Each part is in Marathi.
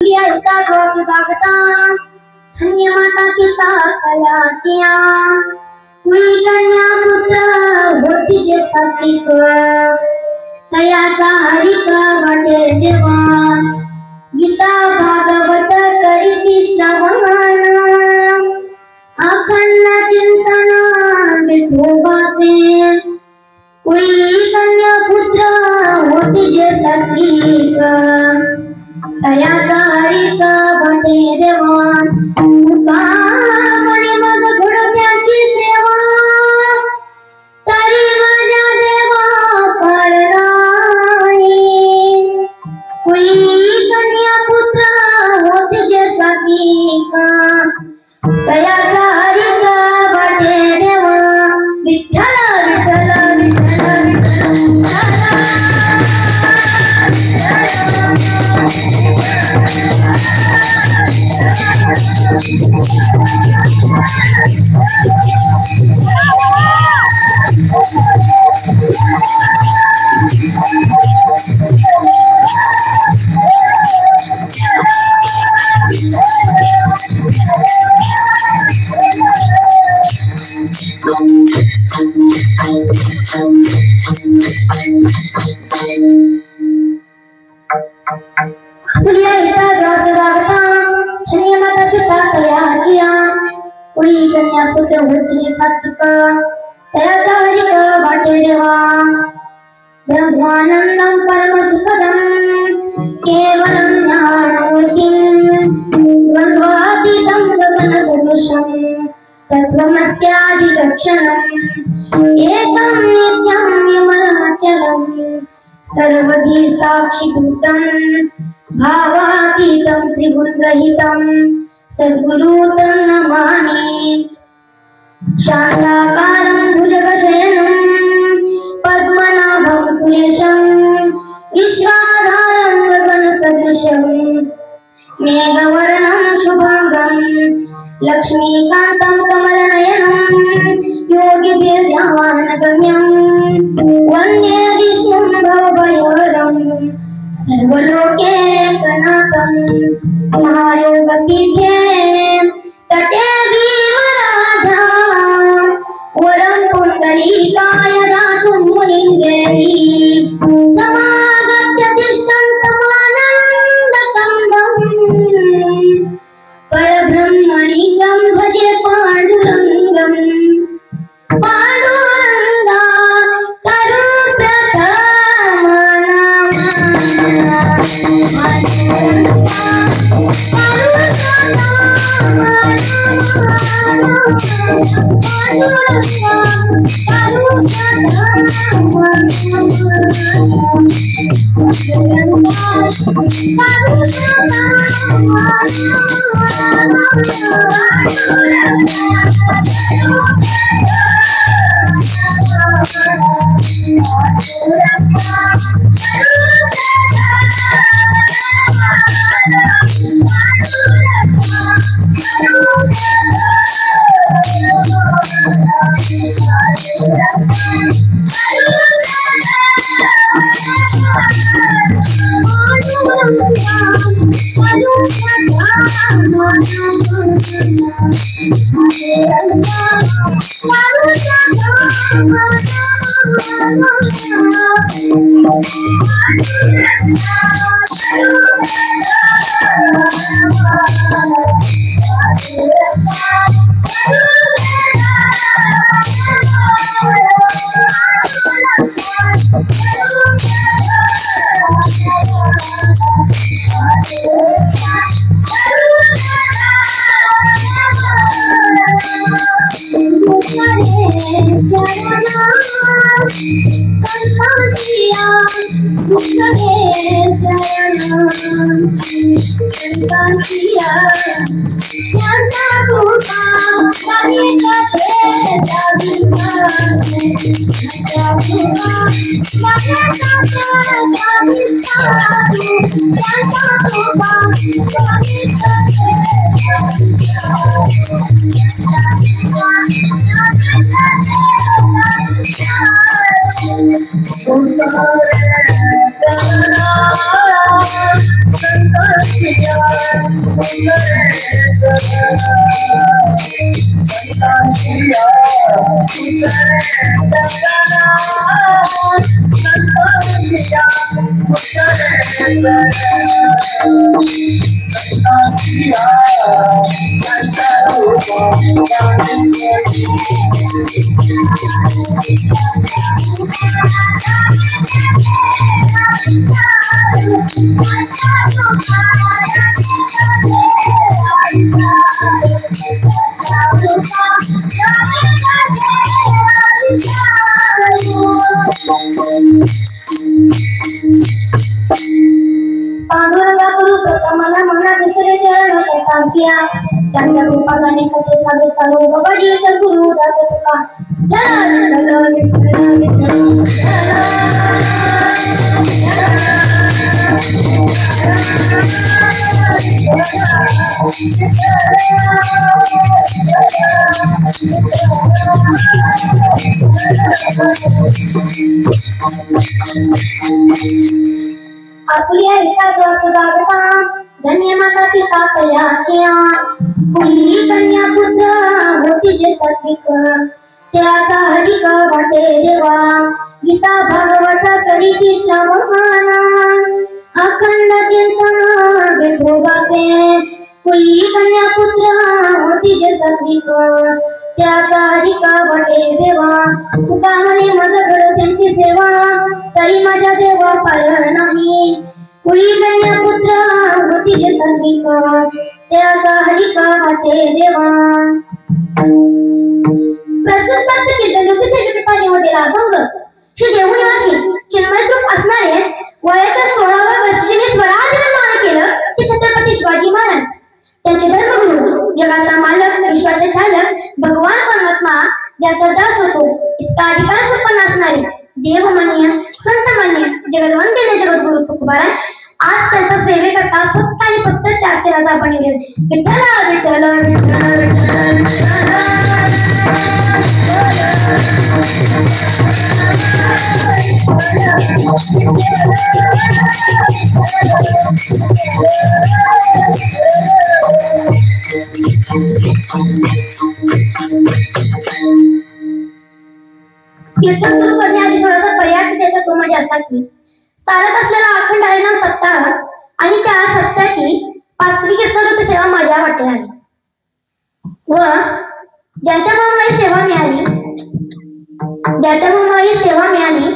एका श्वास जागता धन्य माता पिता तयाच्या कुळी कन्या पुत्र होती जे सात्विक तयाचा हरिक वाटे देवा गीता भागवत करीती श्रवण अखंड चिंतन विठोबाचे कुळी कन्या पुत्र होती जे सात्विक तयाचा हरिक वाटे देवा म्हणे माझ घोडत्याची सेवा तरी माझ्या देवा पार नाही कुळी कन्या पुत्र होते जे सात्विक तयाचा हरिक वाटे देवा विठ्ठल विठ्ठल विठ्ठल तुझ्या हिता श्वास जागता धन्य माता पिता तयाच्या कुळी कन्या पुत्र होतीचे सात्विक तयाचा हरिक वाटे देवा ब्रह्मानंदं परम सुखदं केवलं ज्ञानमूर्तिं द्वन्द्वातीतं गगनसदृशं तत्त्वमस्याधिलक्षणम् एकं नित्यं विमलमचलं सर्वधी साक्षीभूतं भावातीतं त्रिगुणरहितं सद्गुरुतं नमामि शान्ताकारं भुजगशयनं पद्मनाभं सुरेशं विश्वाधारं गगनसदृशं मेघवर्णं शुभांगं लक्ष्मीकान्तं कमलनयनं योगिभिर्ध्यानगम्यं वन्दे विष्णुं भवभयहरं सर्वलोकैकनाथं महायोगपीठे तटे भीमराधा वरं पुण्डरीकाय दातुं मुनीन्द्रैः समागत्य तिष्ठन्तमानन्दकन्दम् परब्रह्मलिङ्गं भजे पाण्डुरङ्गम् पाण्डुरङ्गा Thank you. पांडुरंगा गुरु प्रथमना मना दुसरे चरण शतांचिया त्यांच्या कृपाने कथेचा विस्तार बाबाजी सद्गुरु दास तुका जय विठ्ठल आपल्या हिताचा सदागता धन्य माता पिता तयाच्या पुढी कन्या पुत्र होती जे सात्विक त्याचा हरिक वाटे देवा गीता भागवत करीती श्रवण अखंड चिंतन विठोबाचे पुढी कन्या पुत्र होती जे सात्विक त्याचा हरिक वाटे देवा तुका म्हणे माझं घड त्यांची सेवा तरी माझ्या देवा पार नाही पुढी कन्या पुत्र होती जे सात्विक त्याचा हरिक वाटे देवा प्रस्तुत भक्त कीर्तन रूपी सेवेपाने होतेला अभंग श्री देवनिवासी चिन्मय स्वरूप असणारे वयाच्या 16व्या वर्षी स्वराज्य निर्माण केलं ते छत्रपती शिवाजी महाराज त्यांचे धर्मगुरु जगाचा मालक विश्वाचे चालक भगवान परमात्मा ज्याचा दास होतो इतका अधिकार संपन्न असणारे देवमान्य संतमान्य जगदवंदनीय जगद्गुरु तुकोबाराय आज त्यांचा सेवेकरता फक्त आणि फक्त 4 चेलाचा आपण विठ्ठल विठ्ठल कीर्तन सुरू करण्याआधी थोडासा पर्याय त्याचा तो म्हणजे असा की चालत असलेला अखंड हरिनाम सप्ताह आणि त्या सप्ताहाची 5वी कीर्तन रूपी सेवा माझ्या वाटेल आली व ज्याच्यामुळे मला ही सेवा मिळाली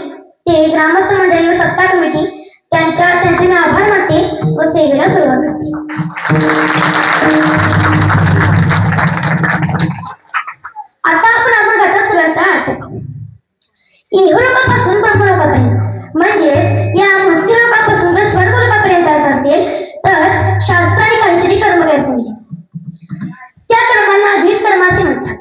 ते ग्रामस्थ मंडळी व सत्ता कमिटी त्यांचे मी आभार मानते व सेवेला सुरुवात करते. आता आपण अभंगाचा सरळसा अर्थ पाहू. इहलोकापासून ब्रह्मलोकापर्यंत म्हणजे या मृत्यूलोकापासून जर स्वर्गलोकापर्यंत असं असेल तर शास्त्राने काहीतरी कर्म करायचं म्हणजे त्या कर्मांना अभीत कर्माचे म्हणतात.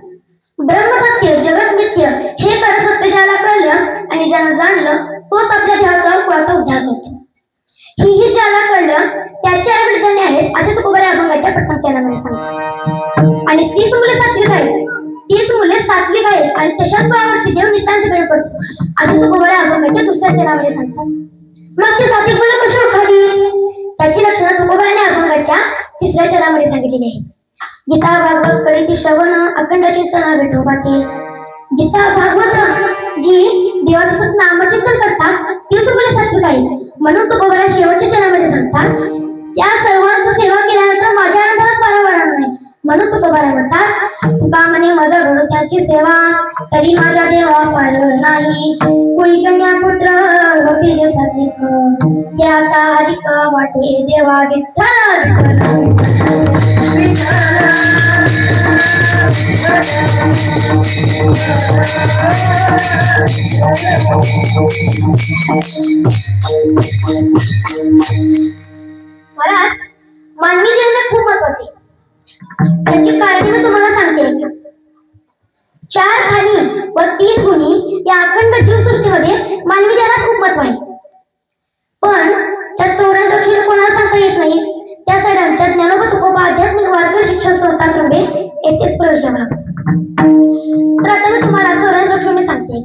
ब्रह्मसत्य जगत मिथ्य हे परसत्य ज्याला कळलं आणि ज्यानं जाणलं तोच आपल्या देहाचा कुळाचा उद्धार करतो. ही ज्याला कळलं त्याची आई वडील धन्य आहेत असे तुकोबाराय अभंगाच्या प्रथम चरणामध्ये सांगतात. आणि तीच मुले सात्विक आहेत आणि तशाच बळावरती देव नितांत गळ पडतो असे तुकोबाराय अभंगाच्या दुसऱ्या चरणामध्ये सांगतात. मग ती सात्विक मुलं कशी ओळखावी त्याची लक्षणं तुकोबाराने अभंगाच्या 3ऱ्या चरणामध्ये सांगितलेली आहेत. गीता भागवत करीती श्रवण अखंड चिंतन विठोबाचे. गीता भागवत जी देवाचं नामचिंतन करतात तीच मुले सात्विक आहेत म्हणून तुकोबाराय शेवटच्या चरणामध्ये सांगतात त्या सर्वांची सेवा केल्यानंतर माझ्या आनंदात परावरण नाही म्हणून तुकोबाराय म्हणतात तुका म्हणे माझा घडू त्याची सेवा तरी माझ्या देवा पार नाही कुळी कन्या पुत्र होती जे सात्विक त्याचा हरिक वाटे देवा विठ्ठल महाराज मानवी जीवनात खूप महत्वाचे त्याची कारणे मी तुम्हाला सांगते. 4 खाणी व 3 गुणी या अखंड जीवसृष्टीमध्ये मानवी जीवनात खूप महत्व आहे. पण त्या 84 लक्षणे कोणाला सांगता येत नाही. त्यासाठी आमच्या ज्ञानोबा तुकोबा आध्यात्मिक वारकरी शिक्षण संस्था त्र्यंबे येथेच प्रवेश घ्यावा लागतो. तर आता मी तुम्हाला 84 लक्षणे मी सांगते.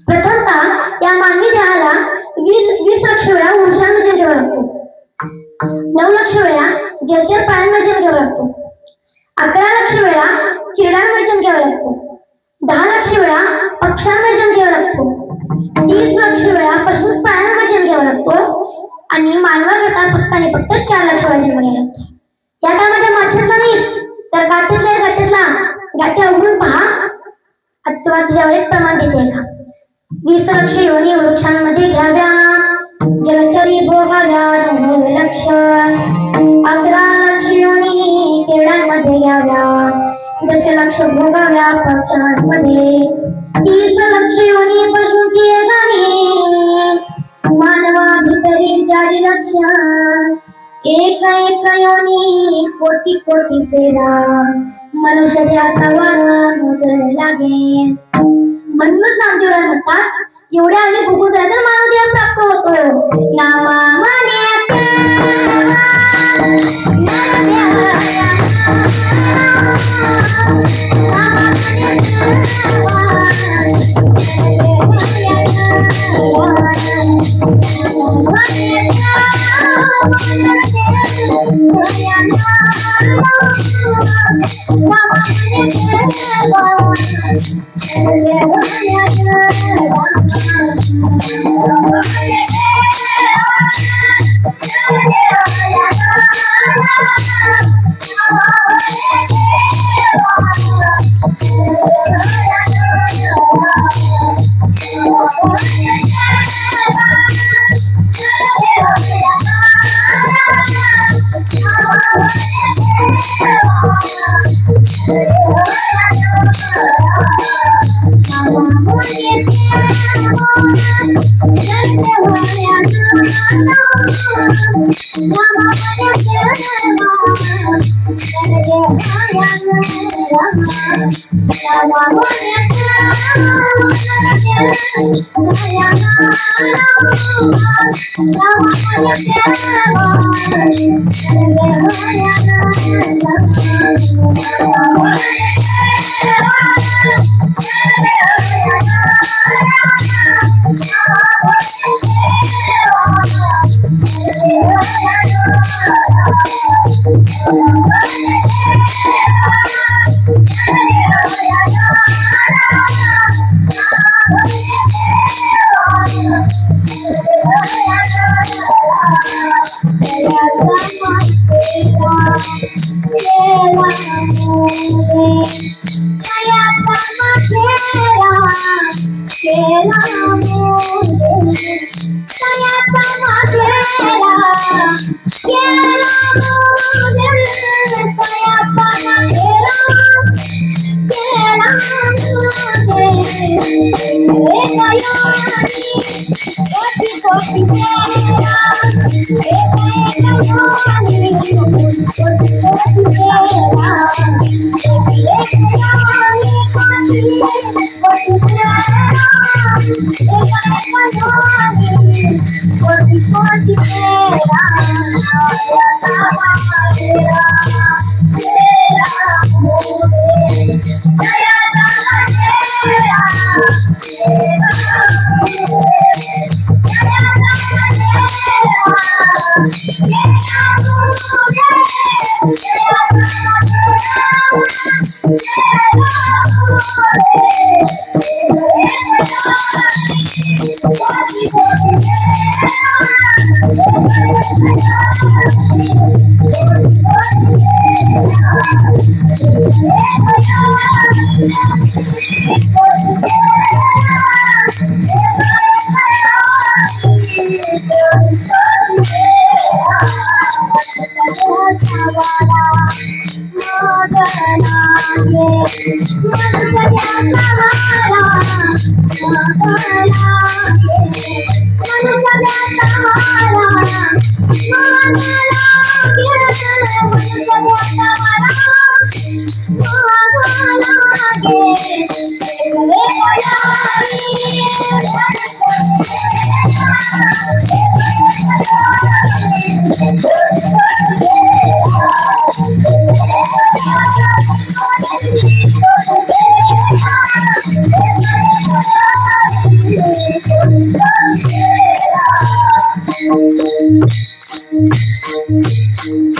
प्रथमतः या मानवी देहाला 20 लक्ष वेळा ऊर्जांजन ठेवावा लागतो. 9 लक्ष वेळा जलचर प्राण्यांमध्ये जन्म घ्यावा लागतो. 11 लक्ष वेळा किरणांमध्ये जन्म घ्यावा लागतो. 10 लक्ष वेळा पक्ष्यांमध्ये जन्म घ्यावा लागतो. 30 लक्ष वेळा पशु प्राण्यांमध्ये जन्म घ्यावा लागतो आणि मानवाकरता फक्त आणि फक्त 4 लक्ष वेळा जन्म घ्यावा लागतो. या काय माझ्या माथ्यातला नाही तर गाठ्यातला गाठ्या उघडून पहा. अथवा त्याच्यावर एक प्रमाण देते का. 20 लक्ष योनी वृक्षांमध्ये घ्याव्या, जलचरी भोगाव्या 9 लक्ष. 11 लक्ष योनी किरणांमध्ये घ्याव्या, 10 लक्ष भोगाव्या पक्ष्यांमध्ये. 30 लक्ष योनी पशूंची गाणी, मानवा भितरी 4 लक्ष. एक एक योनी कोटी कोटी फेरा, मनुष्य द्याचा वारा लागे. म्हणूनच नामदेवराय म्हणतात एवढे आम्ही भुगून जाय तर मानवदेह प्राप्त होतो. नामा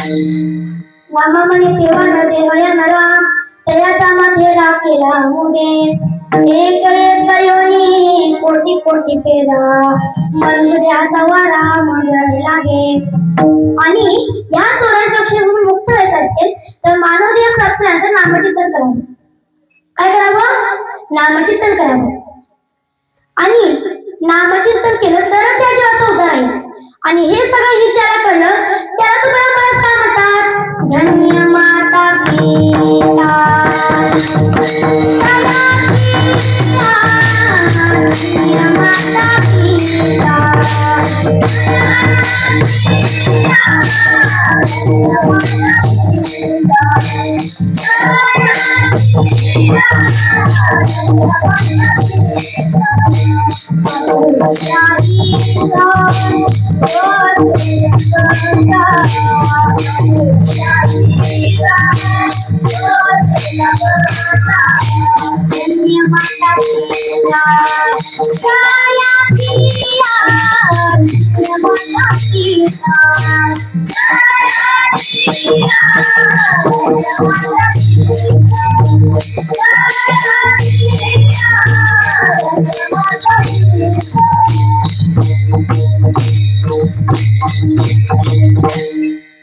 Thank you. नामा म्हणे तेव्हा न देह या नरा तयाचा माथे राखेला मुदे एक एक योनी कोटी कोटी पेरा मनुष्य देहाचा वारा मगर लागे. आणि या चोराच्या लक्षणातून मुक्त व्हायचं असेल तर मानव देह प्राप्त झाल्यानंतर नामचिंतन करावं. काय करावं? नामचिंतन करावं. आणि नामचिंतन केलं तरच या जीवाचा उद्धार आहे. आणि हे सगळं ही ज्याला कळलं त्याला तुम्हाला परत काय म्हणतात? धन्य माता पिता धन्य माता पिता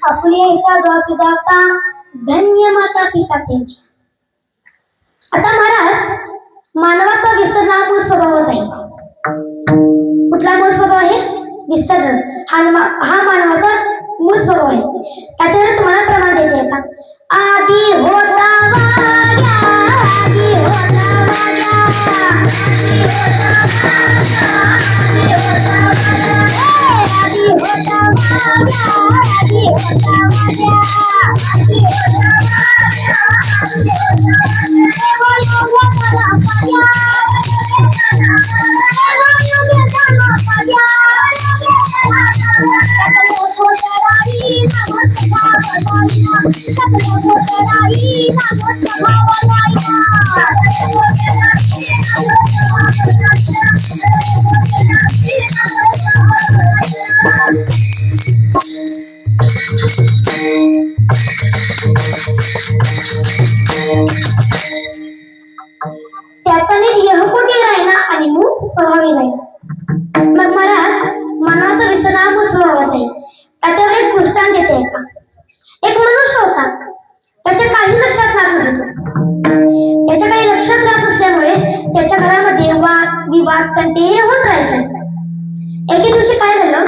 आपले दाता धन्य माता पिता तेज. आता महाराज मानवाचा विसरणा मूळ स्वभावच आहे. कुठला मूळ स्वभाव आहे? विसरण. हा मानवाचा मूळ स्वभाव आहे. त्याच्यावर तुम्हाला प्रमाण देते का? आदी होता वाग्या आदी होता वाग्या आदी होता त्याचा नीट यहकोटी राहिला आणि मूळ स्वभावी राहिला. मग महाराज मानवाचा विसरणा मूळ स्वभावच आहे. त्याच्यावर एक दृष्टांत देते का? एक मनुष्य होता. त्याच्या काही लक्षात राहत नसत. त्याच्या काही लक्षात राहत नसल्यामुळे त्याच्या घरामध्ये वाद विवाद तंटे हे होत राहायचे. एके दिवशी काय झालं?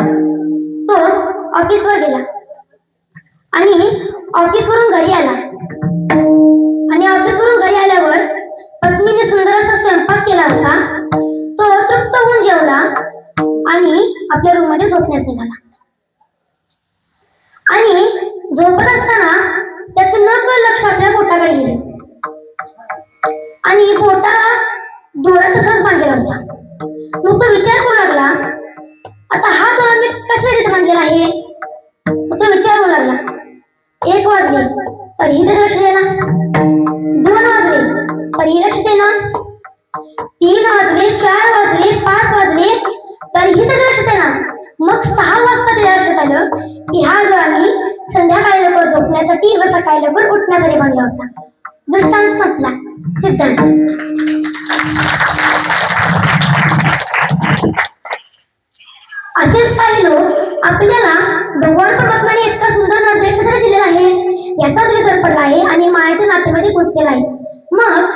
तो ऑफिसवर गेला आणि ऑफिसवरून घरी आला. आणि ऑफिसवरून घरी आल्यावर पत्नीने सुंदर असा स्वयंपाक केला होता. तो तृप्त होऊन जेवला आणि आपल्या रूम मध्ये झोपण्यास निघाला. आणि झोपत असताना त्याचं नकळत लक्ष आपल्या बोटाकडे गेले आणि बोटाला दोरा तसाच बांधलेला होता. मग तो विचार करू लागला, आता हा दोरा मी कशासाठी बांधलेला आहे? मग तो विचार करू लागला. 1 वाजले तरीही त्याचं लक्ष देना. 2 वाजले तरीही लक्ष देना. 3 वाजले, 4 वाजले, 5 वाजले तरीही त्याचं लक्ष देना. मग 6 वाजता त्याच्या लक्षात आलं की हा दोरा मी संध्याकाळी लवकर झोपण्यासाठी व सकाळी लवकर उठण्यासाठी बांधला होता. दृष्टांत संपला. सिद्धांत. असेच काही लोक आपल्याला भगवान परमात्म्याने इतका सुंदर नाट्य कशाला दिलेला आहे याचाच विसर पडला आहे आणि मायाच्या नाट्यामध्ये गुंतलेला आहे. मग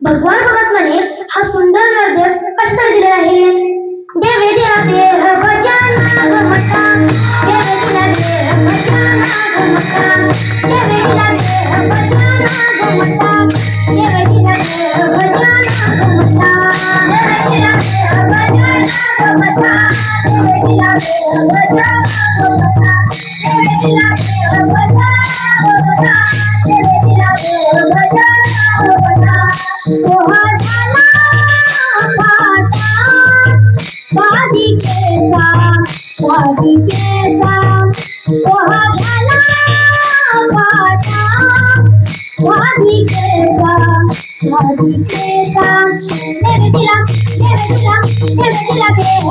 भगवान परमात्म्याने हा सुंदर नृत्य कशासाठी दिलेला आहे? देवे दिला देह भजना गमता देवे दिला देह भजना गमता देवे दिला देह भजना गमता देवे दिला देह भजना गमता देवे दिला देह भजना गमता देवे दिला देह भजना गमता देवे दिला देह भजना गमता देवे दिला देह भजना गमता. तोहा झाला वादिकेचा तोहा झाला वाटा वादिकेचा देवे दिला देह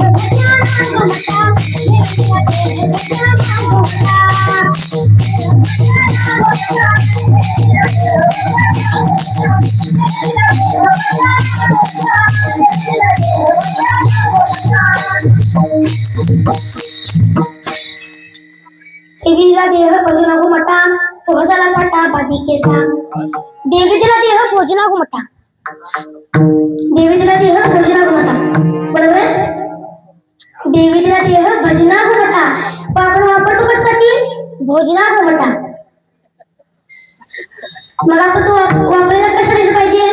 भजना गमता देवे दिला देह भजना गमता. तो झाला पाटा बाधिकेचा. देवी दिला देह भोजना घुमटा. देवी दिला देह भोजना घुमटा. बरोबर. देवी दिला देह भजना घुमटा. आपण वापरतो कशासाठी? भोजना घुमटा. मग आपण तो वापरायला कशाला पाहिजे?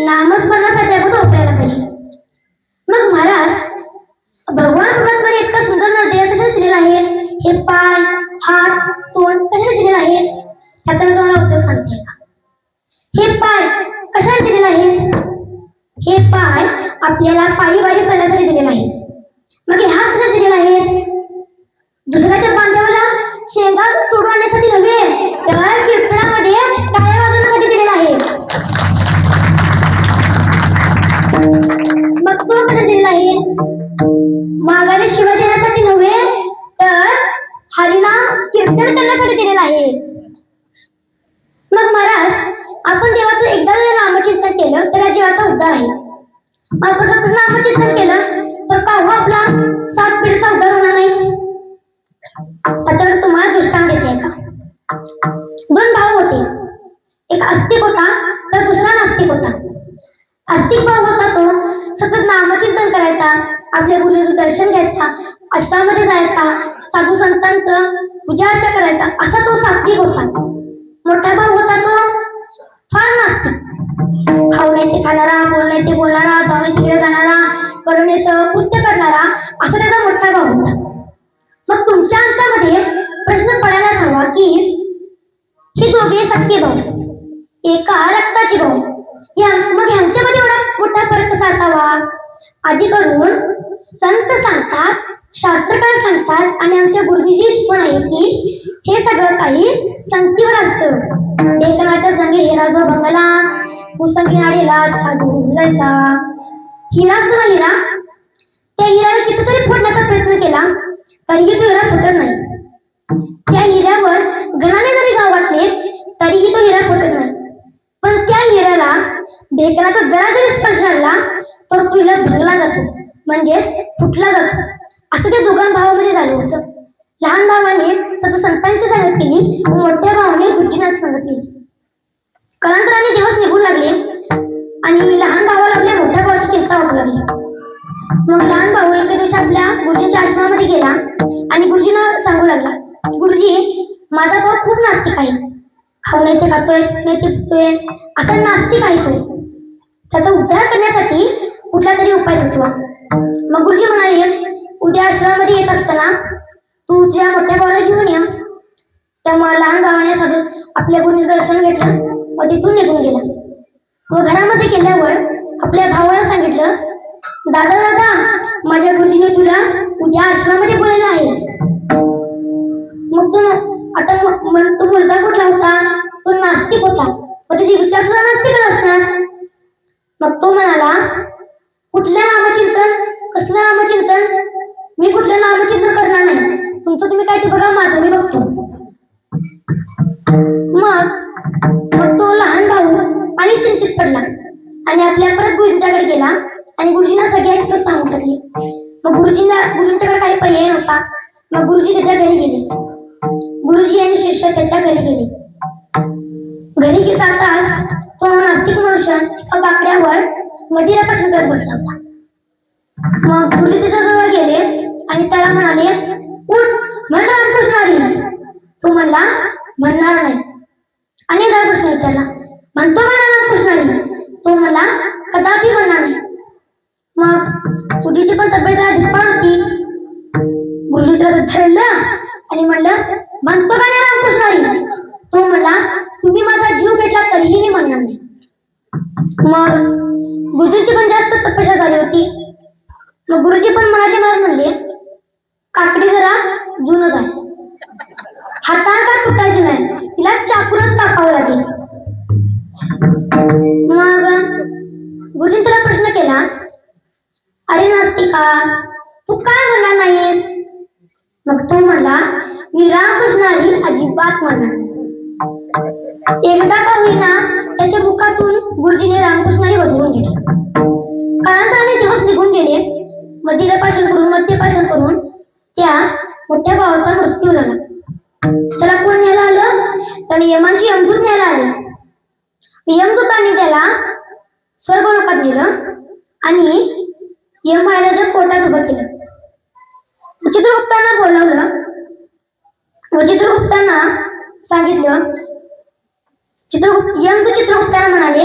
नामस्मरणासाठी आपण तो वापरायला पाहिजे. मग महाराज भगवान परमात्म्याने इतका सुंदर हृदय कशाला दिलेला आहे? हे पाय, हात, तोंड कशाला दिलेला आहे? त्याचा मी तुम्हाला उपयोग सांगते का? हे पाय कशाला दिलेला आहे? हे पाय आपल्याला पायी वारी चालण्यासाठी दिलेला आहे. मग हे हात कशाला दिलेला आहे? दुसऱ्याच्या बांध्याला शेंगा तोडून आणण्यासाठी नव्हे, तर कीर्तनामध्ये टाळ्या वाजवण्यासाठी दिलेला आहे. मग तोंड कशाला दिलेला आहे? माघारी शिवा देण्यासाठी नव्हे, तर हरिनाम कीर्तन करण्यासाठी दिलेला आहे. मग महाराज आपण देवाचं एकदा जर नामचिंतन केलं तर या जीवाचा उद्धार आहे. आपण सतत नामचिंतन केलं तर का हो आपला 7 पिढीचा उद्धार होणार नाही? त्याच्यावर तुम्हाला दृष्टांत देते का? 2 भाऊ होते. एक आस्तिक होता तर दुसरा नास्तिक होता. आस्तिक भाऊ होता तो सतत नामचिंतन करायचा, आपल्या गुरुचं दर्शन घ्यायचा, आश्रमामध्ये जायचा, साधू संतांचं पूजा अर्चा करायचा, असा तो सात्विक होता. मोठा भाऊ होता तो फार नास्तिक. खाऊ नाही ते खाणारा, बोल नाही ते बोलणारा, जाऊ नाही तिकडे जाणारा, करून येतं कृत्य करणारा, असा त्याचा मोठा भाऊ होता. मग तुमच्या आमच्यामध्ये प्रश्न पडायलाच हवा की हे दोघे सख्खे भाऊ, एका रक्ताची भाऊ, मग यांच्यामध्ये एवढा मोठा फरक कसा असावा? आधी करून संत सांगतात, शास्त्रकार सांगतात आणि आमच्या गुरुजी पण आहे की हे सगळं काही संगतीवर असतं. एकनाच्या संगे हिरा जो बंगला, कुसंगी नाडीला साधू जायचा. हिरा असतो ना हिरा, त्या हिऱ्याला कितीतरी फोडण्याचा प्रयत्न केला तरीही तो हिरा फुटत नाही. त्या हिऱ्यावर गणाने जरी गाव घातले तरीही तो हिरा फुटत नाही. पण त्या हिऱ्याला ढेकणाचा जरा जरी स्पर्श झाला तर तो हिरा भरला जातो, म्हणजेच फुटला जातो. असं त्या दोघां भावामध्ये झालं होतं. लहान भावाने सतत संतांची संगत केली, मोठ्या भावाने गुरुजींची संगत केली. कालांतराने दिवस निघून लागले आणि लहान भावाला आपल्या मोठ्या भावाची चिंता वाटू लागली. मग लहान भाऊ एका दिवशी आपल्या गुरुजींच्या आश्रमामध्ये गेला आणि गुरुजींना सांगू लागला, गुरुजी माझा भाऊ खूप नास्तिक आहे, खाऊ नाही ते खातोय, नाही ते पितोय, असा नास्तिक आहे तो. त्याचा उद्धार करण्यासाठी कुठला तरी उपाय सुचवा. मग गुरुजी म्हणाले, उद्या आश्रमामध्ये येत असताना तू तुझ्या मोठ्या भावाला घेऊन ये. त्यामुळे लहान भावाने साधू आपल्या गुरुजींचं दर्शन घेतलं व तिथून निघून गेला. व घरामध्ये गेल्यावर आपल्या भावाला सांगितलं, दादा दादा माझ्या गुरुजीने तुला उद्या आश्रमामध्ये बोलायला आहे. मग तू आता तो मुलगा कुठला होता? तो नास्तिक होता, मग त्याचे विचार सुद्धा नास्तिकच असणार. मग तो म्हणाला, कुठलं नामचिंतन? कसलं नामचिंतन? मी कुठलं नामचिंतन करणार नाही. तुमचं तुम्ही काय ते बघा, माझं मी बघतो. मग तो लहान भाऊ आणि चिंतित पडला आणि आपल्या परत गुरुजींच्याकडे गेला आणि गुरुजींना सगळ्या हकीकत सांगून टाकली. मग गुरुजींच्याकडे काही पर्याय नव्हता. मग गुरुजी त्याच्या घरी गेले. गुरुजी आणि शिष्य त्याच्या घरी गेले. घरी जाताच तो नास्तिक मनुष्य एका बाकड्यावर मदिरा प्रश्न करत बसला होता. मग गुरुजी त्याच्या जवळ गेले आणि त्याला म्हणाले, उठ म्हण रामकृष्ण हरी. तो म्हणला, म्हणणार नाही. अनेकदा प्रश्न विचारला, म्हणतो का रामकृष्ण हरी? तो म्हणला, कदापि म्हणणार नाही. मग गुरुजीची पण तब्येत जरा धिप्पाड होती. गुरुजी त्याला धरलं आणि म्हणलं, म्हणतो का नाही रामकृष्ण हरी? तो म्हणला, तुम्ही माझा जीव घेतला तरीही मी म्हणणार नाही. मग गुरुजींची पण जास्त तपस्या झाली होती. मग गुरुजी पण मनातल्या मनात म्हणले, काकडी जरा जुनं झाली, हाताला का तुटायची नाही, तिला चाकूनच कापावं लागेल. मग गुरुजींनी त्याला प्रश्न केला, अरे नास्तिका तू काय म्हणणार नाहीस? मग तो म्हणला, मी रामकृष्ण हरी अजिबात म्हणणार नाही. एकदा का होईना त्याच्या मुखातून गुरुजीने रामकृष्ण हरी वधवून घेतला. कालांतराने दिवस निघून गेले. मदिरापासून करून मद्यपासून करून त्या मोठ्या भावाचा मृत्यू झाला. त्याला कोण न्यायला आलं? तर त्याला यमांची यमदूत न्यायला आले। यमदूतांनी त्याला स्वर्गलोकात नेलं आणि यमराजाच्या कोर्टात उभं केलं। चित्रगुप्तांना बोलवलं व चित्रगुप्तांना सांगितलं। यमदूत चित्रगुप्तांना म्हणाले,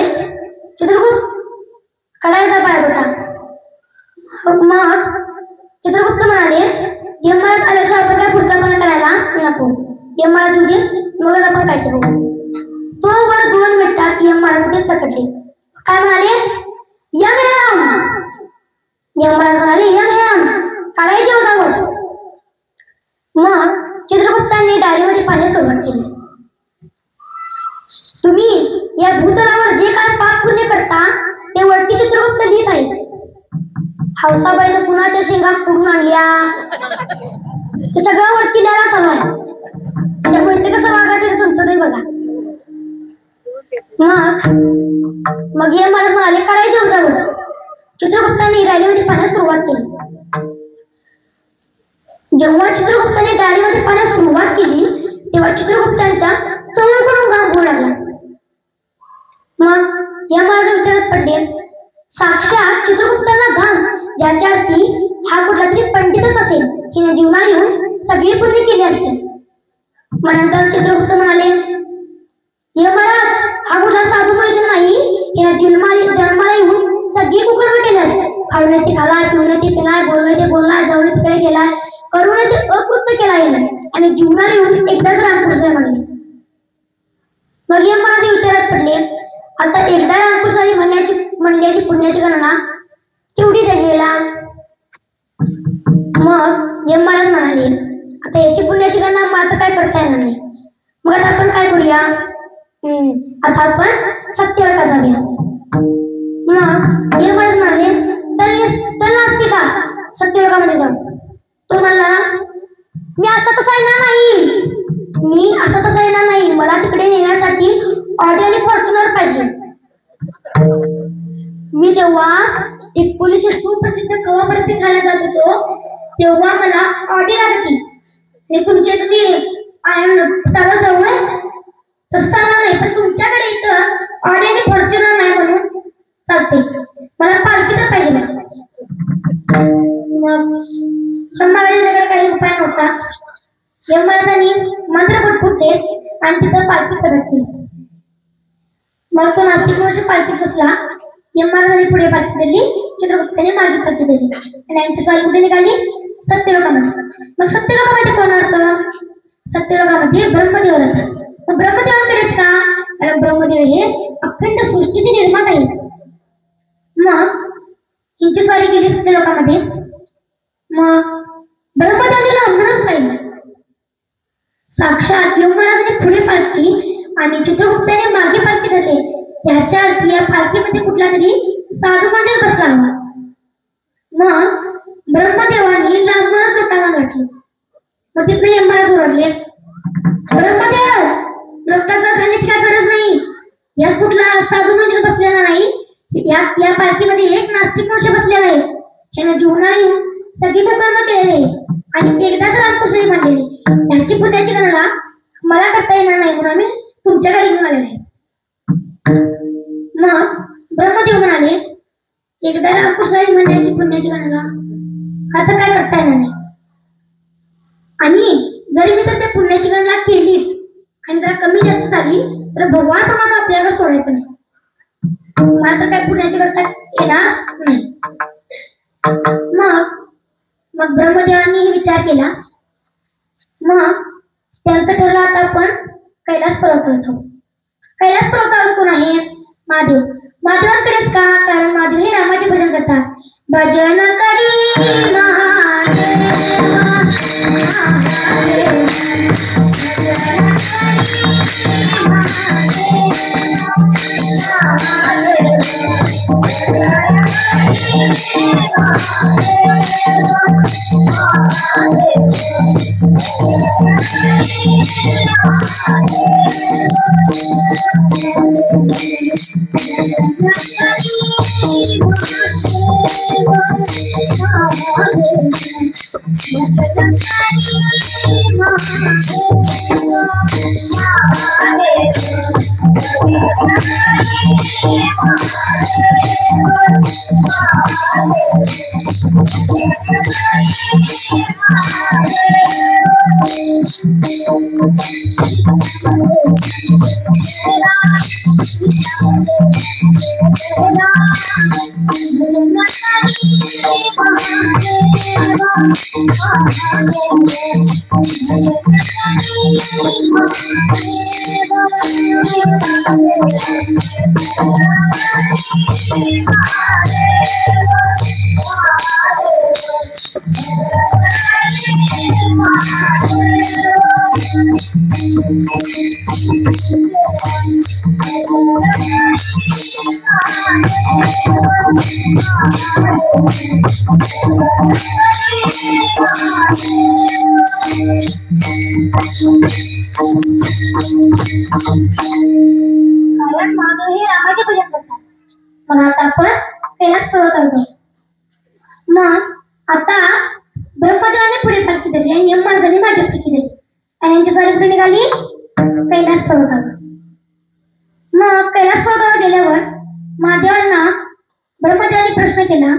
चित्रगुप्त कडायचा पायगोटा। मग चित्रगुप्त म्हणाले, यमराज आल्याशिवाय आपण काय पुढचा पण करायला नको। यमराज येतील मगच आपण काय करू। तो वर 2 मिनिटात यमराज ते प्रकटले। काय म्हणाले, यम यम। यमराज म्हणाले, यम यम काढायची वजावट। मग चित्रगुप्तांनी डायरीमध्ये पाहण्यास सुरुवात केली। तुम्ही या भूतलावर जे काय पाप पुण्य करता ते वरती चित्रगुप्त लिहित आहेत। हौसाबाईनं कुणाच्या शेंगा कुडून आणल्या ते सगळं वरती लिहायला चालू आहे। त्यामुळे ते कसं वागायचं तुमचं तुम्ही बघा। मग यमराज म्हणाले, काढायची वजावट। चित्रगुप्तांनी डायरीमध्ये पाहण्यास सुरुवात केली। जेव्हा चित्रगुप्ताने डायरीमध्ये पाहण्यास सुरुवात केली तेव्हा चित्रगुप्तांच्या चौकडून घाम गळू लागला। मग यमराज विचारात पडले, साक्षात चित्रगुप्तांना घाम ज्याच्या अर्थी हा कुठला तरी पंडितच असेल, हिने जीवनात येऊन सगळी पुण्य केली असतील। मग नंतर चित्रगुप्त म्हणाले, यमराज हा कुठला साधू परिजन नाही, हिने जन्माला येऊन सगळी कुकर्म केल्यात। खावणे ते खालाय, पिवणे ते पिलाय, बोलणे ते बोललाय, जाऊने तिकडे गेलाय, करुणे ते अकृत्य केलाय आणि जीवनाला येऊन एकदाच रामकृष्ण म्हणले। मग यमराज विचारात पडले, आता एकदा रामकृष्णाने म्हणल्याची पुण्याची गणना केवढी गेला। मग यमराज म्हणाले, आता याची पुण्याची गणना मात्र काय करता येणार नाही। मग आता आपण काय करूया, आता आपण सत्यलोकात जाऊया। मग यमराज म्हणाले, चल नास्तिका सत्यलोकामध्ये जाऊ। तो म्हणला, मी असा तसा येणार नाही, मला तिकडे नेण्यासाठी ऑडी आणि फॉर्च्युनर पाहिजे। मी जेव्हा टिकपुलीची सुप्रसिद्ध कवा बर्फी खायला जात होतो तेव्हा मला ऑडी लागती। हे तुमच्या तारा जवळ तसं नाही, पण तुमच्याकडे इथं ऑडी आणि फॉर्च्युनर नाही म्हणून चालते, मला पालखी तर पाहिजे। मग यमराजाकडे काही उपाय नव्हता। यमराजांनी मंत्र फुटले आणि तिथं पालखी कडकली। मग तो नास्तिक वर्षी पालखीत बसला। यमराजांनी पुढे पालखी दिली, चित्रगुप्ताने मागे पालखी दिली आणि यांची स्वारी कुठे निघाली, सत्यलोकामध्ये। मग सत्यलोकामध्ये कोण होतं, सत्यलोकामध्ये ब्रह्मदेव होता। मग ब्रह्मदेवाकडे का, कारण ब्रह्मदेव हे अखंड सृष्टीचे निर्माता आहेत। मग हिंची स्वारी केली सत्यलोकामध्ये। मग ब्रह्मदेवाला अंगणच पाहिजे। साक्षात यमराजाने पुढे पालखी आणि चित्रगुप्ताने मागे पालखी धरली। ह्याच्या अर्थी या पालखीमध्ये कुठला तरी साधू पंडित बसला होता। मग ब्रह्मदेवाने लांबूनच लोटांना गाठली। मग तिथं यमराज ओरडले, ब्रह्मदेव लोटांना खाण्याची काय गरज नाही, यात कुठला साधू पंडित बसलेला नाही, या पालखीमध्ये एक नास्तिक मनुष्य बसलेला आहे। त्याने जीवनाला येऊन सगळी कुकर्म केलेले आणि एकदाच रामकृष्ण मानलेले। त्यांची पुण्याची गणना मला करता येणार नाही म्हणून आम्ही तुमच्याकडे घेऊन आलेलो आहे। मग ब्रह्मदेव म्हणाले, एकदा रामकृष्णाने म्हणण्याची पुण्याची गणना आता काय करता येणार नाही, आणि जरी मी तर त्या पुण्याची गणना केलीच आणि जर कमी जास्त झाली तर भगवान प्रमाणे आपल्याला सोडायचं नाही। मात्र काय पुण्याची गणना येणार नाही। मग ब्रह्मदेवांनी विचार केला। मग त्यांचं ठरलं, आता आपण कैलास पर्वतावर जाऊ। कैलास पर्वतावर कोण आहे, महादेव। महादेवांकडेच का, कारण महादेव हे रामाचे भजन करतात। भजन करी कारण महादेव हे रामाचे भजन करतात. मग आता आपण कैलास पर्वत आलो. मग आता ब्रह्मदेवाने पुढे पालखी दिली आणि यमराजाने मागे पालखी दिली आणि यांची स्वारी पुढे निघाली कैलास पर्वतावर. मग कैलास पर्वतावर गेल्यावर महादेवांना ब्रह्मदेवाने प्रश्न केला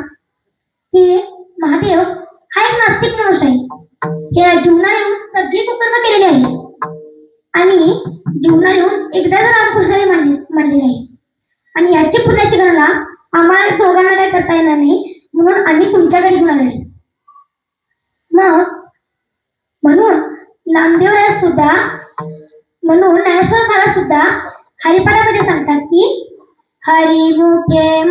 की महादेव हा एक नास्तिक माणूस आहे. या जीवनात येऊन सगळी कुकर्म केलेली आहे आणि जीवनात येऊन एकदा रामकृष्णाने मानलेली आहे आणि याची पुण्याची गणना आम्हाला दोघांना काय करता येणार नाही, म्हणून आम्ही तुमच्याकडे घेऊन आलोय. मग म्हणून नामदेव सुद्धा म्हणून ज्ञानेश्वर महाराज सुद्धा हरिपाठामध्ये सांगतात की हरी मुखे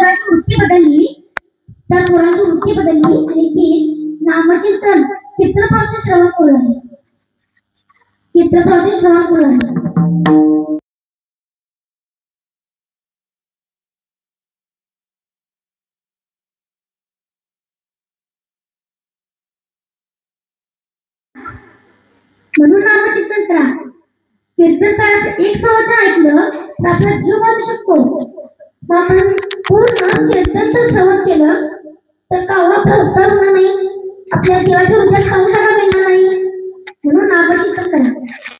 पोरांची वृत्ती बदलली, त्या पोरांची वृत्ती बदलली आणि ती नामचिंतन चित्रपाचे श्रवण करू लागली. चित्रपाचे श्रवण करू लागली. म्हणून नामचिंतन करा. कीर्तन काळात एक सवचन ऐकलं तर आपला जीव वाचू शकतो. मग आपण पूर्ण कीर्तनचं श्रवण केलं तर कावळा आपला उद्धार होणार नाही, आपल्या देवाच्या हृदयात संसार मिळणार नाही. म्हणून नामचिंतन करा.